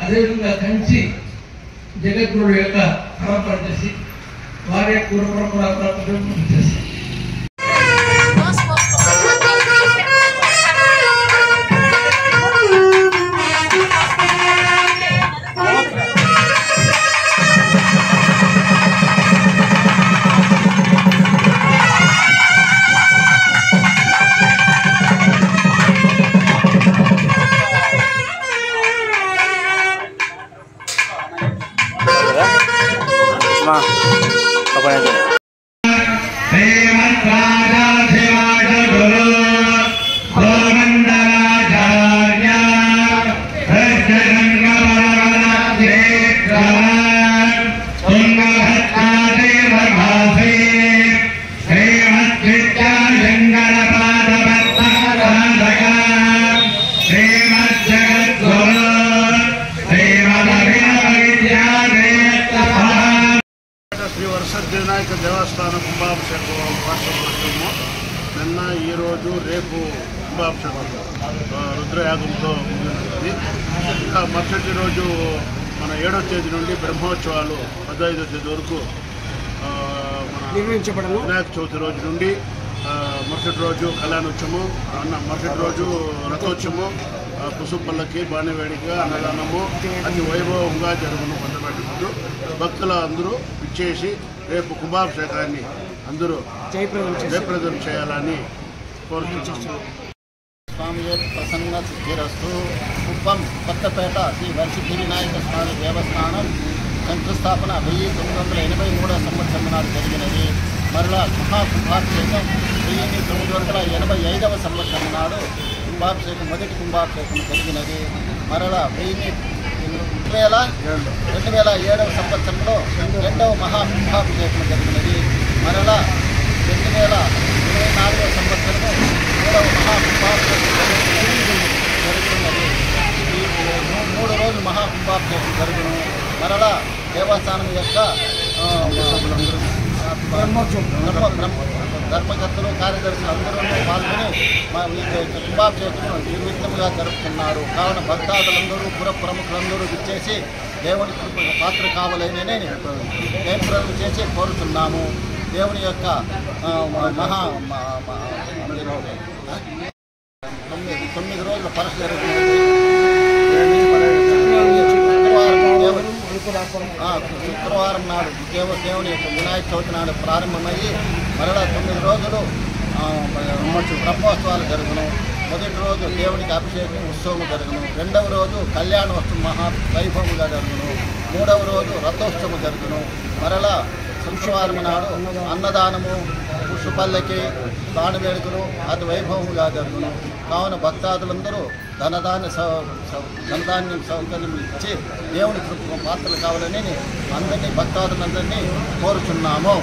అదేవిధంగా కంచి జగద్గురుడు యొక్క పరంపర చేసి వారి యొక్క గురు పరంపర చేసి దేవస్థానం కుంభాభిషేకం రాష్ట్రము నిన్న ఈరోజు రేపు కుంభాభిషేకం రుద్రయాగంతో ముగిసింది. ఇంకా మరుసటి రోజు మన 7వ తేదీ నుండి బ్రహ్మోత్సవాలు 15వ తేదీ వరకు వినాయక చవితి రోజు నుండి మరుసటి రోజు కళ్యాణోత్సవము, మరుసటి రోజు రథోత్సవము, పుసుపల్లకి బాణవేడిగా అన్నదానము అతి వైభవంగా జరుగును. కొంతమంది భక్తులు అందరూ ఇచ్చేసి రేపు కుంభాభిషేకాన్ని అందరూ జయప్రదం చేయాలని కోరుతున్నాము. స్వామి ప్రసన్న సిద్ధిరస్తు. కుప్పం కొత్తపేట శ్రీ వర్షిద్ధి వినాయక స్వామి దేవస్థానం శంకుస్థాపన 1983 సంవత్సరం నాడు జరిగినది. మరలా మహాకుంభాభిషేకం 1985వ సంవత్సరం నాడు కుంభాభిషేకం మొదటి కుంభాభిషేకం జరిగినది. మరలా 2007వ సంవత్సరంలో 2వ మహాకుంభాభిషేకం జరిగినది. మరలా 2024వ సంవత్సరంలో 3వ మహాకుంభాభిషేకం జరుగుతున్నది. ఈ 3 రోజులు మహాకుంభాభిషేకం జరుగును. మరలా దేవస్థానం యొక్క ధర్మకర్తలు, కార్యదర్శులు అందరూ పాల్గొని కుంభాభిషేకం నిర్విఘ్నంగా జరుపుతున్నారు. కావున భక్తాదులందరూ పుర ప్రముఖులందరూ విచ్చేసి దేవుని పాత్ర కావాలని జయప్రదం చేసి కోరుతున్నాము. దేవుని యొక్క 9 రోజుల పరస జరుగుతుంది. శుక్రవారం నాడు దేవుని యొక్క వినాయక చవితి నాడు ప్రారంభమయ్యి మరలా 9 రోజులు బ్రహ్మోత్సవాలు జరుగును. మొదటి రోజు దేవునికి అభిషేకం ఉత్సవం జరుగును. 2వ రోజు కళ్యాణోత్సవం మహా వైభవంగా జరుగును. 3వ రోజు రథోత్సవం జరుగును. మరలా శుక్రవారం నాడు అన్నదానము, పశుపల్లకి దాని వేడుకలు అతి వైభవంగా జరుగును. కావున భక్తాదులందరూ ధనధాన్యం సౌకర్యం ఇచ్చి దేవుని పాత్రలు కావాలని అందరినీ భక్తాదులందరినీ కోరుచున్నాము.